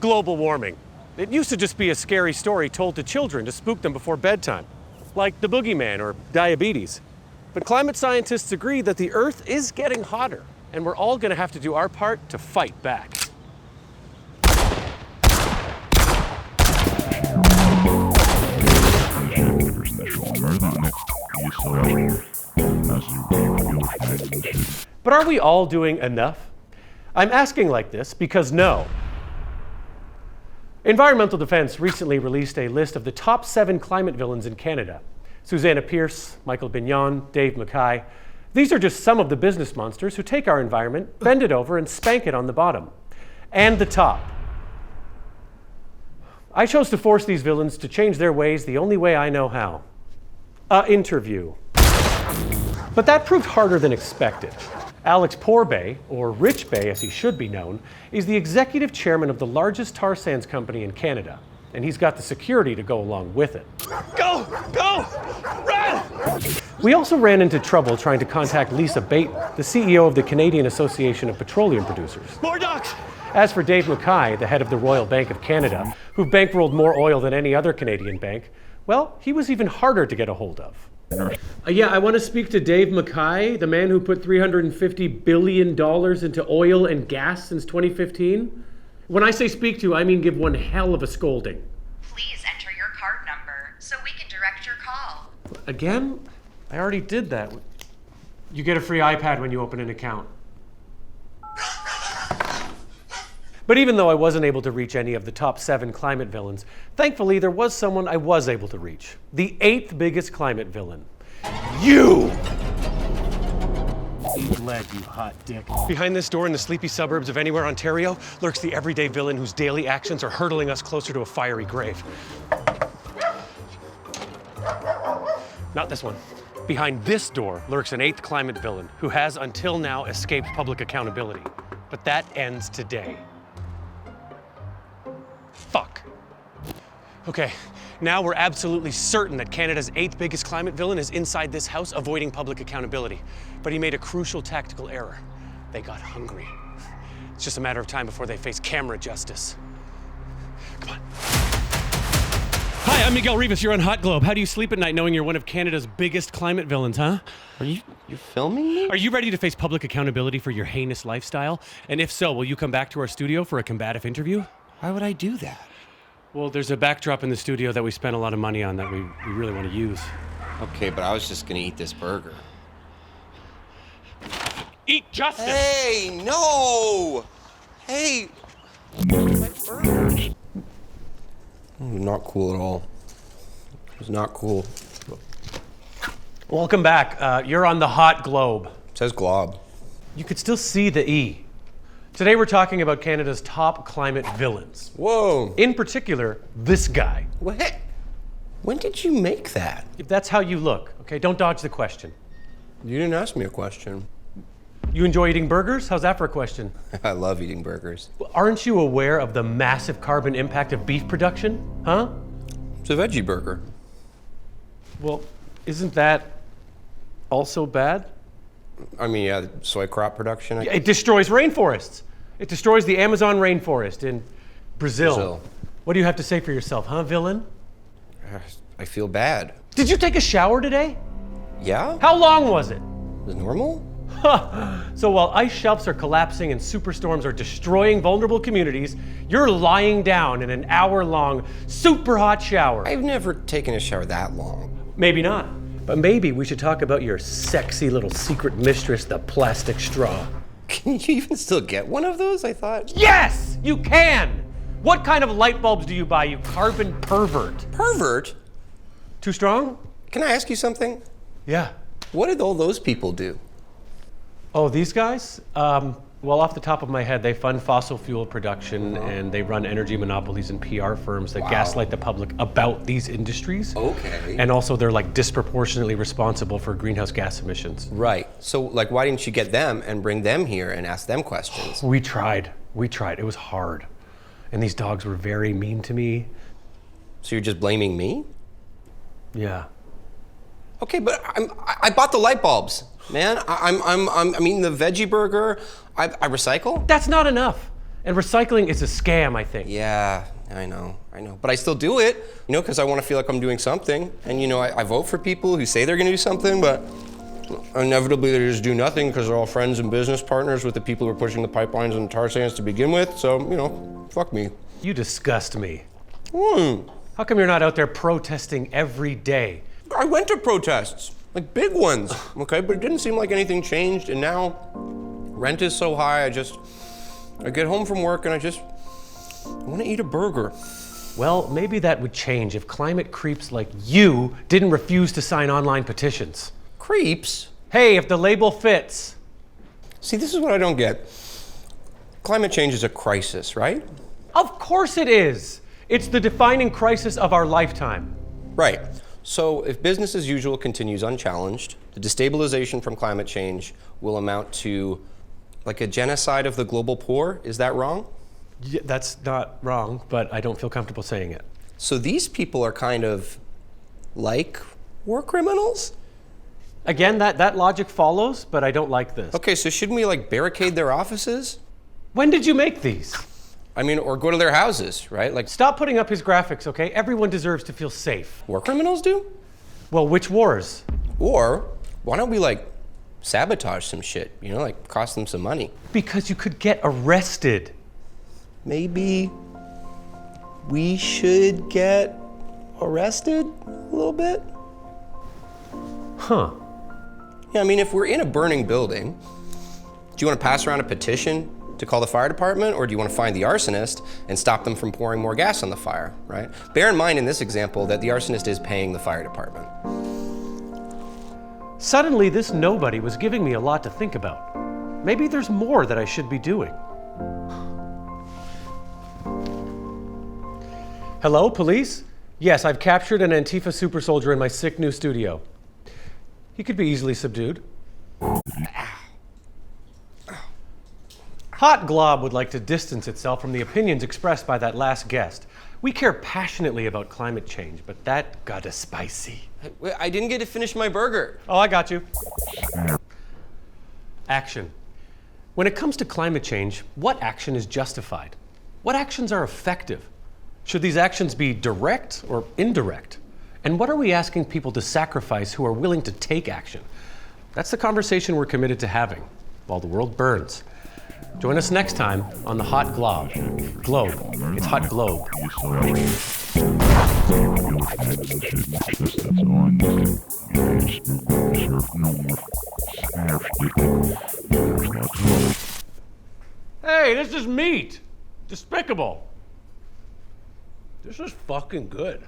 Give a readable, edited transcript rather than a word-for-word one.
global warming. It used to just be a scary story told to children to spook them before bedtime, like the boogeyman or diabetes. But climate scientists agree that the Earth is getting hotter, and we're all going to have to do our part to fight back. But are we all doing enough? I'm asking like this because no. Environmental Defense recently released a list of the top 7 climate villains in Canada. Susanna Pierce, Michael Bignon, Dave Mackay. These are just some of the business monsters who take our environment, bend it over, and spank it on the bottom. And the top. I chose to force these villains to change their ways the only way I know how. Interview. But that proved harder than expected. Alex Porbay, or Rich Bay as he should be known, is the executive chairman of the largest tar sands company in Canada, and he's got the security to go along with it. Go! Go! Run! We also ran into trouble trying to contact Lisa Baton, the CEO of the Canadian Association of Petroleum Producers. More ducks! As for Dave Mackay, the head of the Royal Bank of Canada, who bankrolled more oil than any other Canadian bank, well, he was even harder to get a hold of. Yeah, I want to speak to Dave Mackay, the man who put $350 billion into oil and gas since 2015. When I say speak to, I mean give one hell of a scolding. Please enter your card number so we can direct your call. Again? I already did that. You get a free iPad when you open an account. But even though I wasn't able to reach any of the top 7 climate villains, thankfully there was someone I was able to reach. The 8th biggest climate villain. You! Eat lead, you hot dick. Behind this door in the sleepy suburbs of Anywhere, Ontario, lurks the everyday villain whose daily actions are hurtling us closer to a fiery grave. Not this one. Behind this door lurks an 8th climate villain who has until now escaped public accountability. But that ends today. Fuck. Okay, now we're absolutely certain that Canada's 8th biggest climate villain is inside this house avoiding public accountability. But he made a crucial tactical error. They got hungry. It's just a matter of time before they face camera justice. Come on. Hi, I'm Miguel Rivas. You're on Hot Globe. How do you sleep at night knowing you're one of Canada's biggest climate villains, huh? Are you filming me? Are you ready to face public accountability for your heinous lifestyle? And if so, will you come back to our studio for a combative interview? Why would I do that? Well, there's a backdrop in the studio that we spent a lot of money on that we really want to use. Okay, but I was just gonna eat this burger. Eat justice! Hey, no! Hey! My burger. Not cool at all. It's not cool. Welcome back. You're on the Hot Globe. It says glob. You could still see the E. Today we're talking about Canada's top climate villains. Whoa. In particular, this guy. What? When did you make that? If that's how you look, okay, don't dodge the question. You didn't ask me a question. You enjoy eating burgers? How's that for a question? I love eating burgers. Aren't you aware of the massive carbon impact of beef production? Huh? It's a veggie burger. Well, isn't that also bad? I mean, yeah, soy crop production. It destroys rainforests. It destroys the Amazon rainforest in Brazil. What do you have to say for yourself, huh, villain? I feel bad. Did you take a shower today? Yeah? How long was it? Is it normal? So while ice shelves are collapsing and superstorms are destroying vulnerable communities, you're lying down in an hour-long, super hot shower. I've never taken a shower that long. Maybe not. But maybe we should talk about your sexy little secret mistress, the plastic straw. Can you even still get one of those, I thought? Yes, you can! What kind of light bulbs do you buy, you carbon pervert? Pervert? Too strong? Can I ask you something? Yeah. What did all those people do? Oh, these guys? Well, off the top of my head, they fund fossil fuel production and they run energy monopolies and PR firms that gaslight the public about these industries. Okay. And also they're like disproportionately responsible for greenhouse gas emissions. Right. So, like, why didn't you get them and bring them here and ask them questions? We tried. It was hard. And these dogs were very mean to me. So you're just blaming me? Yeah. Okay, but I bought the light bulbs, man. I'm eating the veggie burger. I recycle. That's not enough. And recycling is a scam, I think. Yeah, I know. But I still do it, because I want to feel like I'm doing something. And, I vote for people who say they're going to do something, but inevitably they just do nothing because they're all friends and business partners with the people who are pushing the pipelines and tar sands to begin with. So, fuck me. You disgust me. How come you're not out there protesting every day? I went to protests, like big ones, okay? But it didn't seem like anything changed, and now rent is so high, I get home from work and I want to eat a burger. Well, maybe that would change if climate creeps like you didn't refuse to sign online petitions. Creeps? Hey, if the label fits. See, this is what I don't get. Climate change is a crisis, right? Of course it is. It's the defining crisis of our lifetime. Right. So if business as usual continues unchallenged, the destabilization from climate change will amount to like a genocide of the global poor. Is that wrong? Yeah, that's not wrong, but I don't feel comfortable saying it. So these people are kind of like war criminals? Again, that logic follows, but I don't like this. Okay, so shouldn't we like barricade their offices? When did you make these? Or go to their houses, right? Like, Stop putting up his graphics, okay? Everyone deserves to feel safe. war criminals do? Well, which wars? Or why don't we like sabotage some shit, like cost them some money? Because you could get arrested. Maybe we should get arrested a little bit? Huh. Yeah, if we're in a burning building, do you want to pass around a petition to call the fire department, or do you want to find the arsonist and stop them from pouring more gas on the fire, right? Bear in mind in this example that the arsonist is paying the fire department. Suddenly, this nobody was giving me a lot to think about. Maybe there's more that I should be doing. Hello, police? Yes, I've captured an Antifa super soldier in my sick new studio. He could be easily subdued. Hotglobe would like to distance itself from the opinions expressed by that last guest. We care passionately about climate change, but that got us spicy. I didn't get to finish my burger. Oh, I got you. Action. When it comes to climate change, what action is justified? What actions are effective? Should these actions be direct or indirect? And what are we asking people to sacrifice who are willing to take action? That's the conversation we're committed to having while the world burns. Join us next time on the Hot Globe. It's Hot Globe. Hey, this is meat. Despicable. This is fucking good.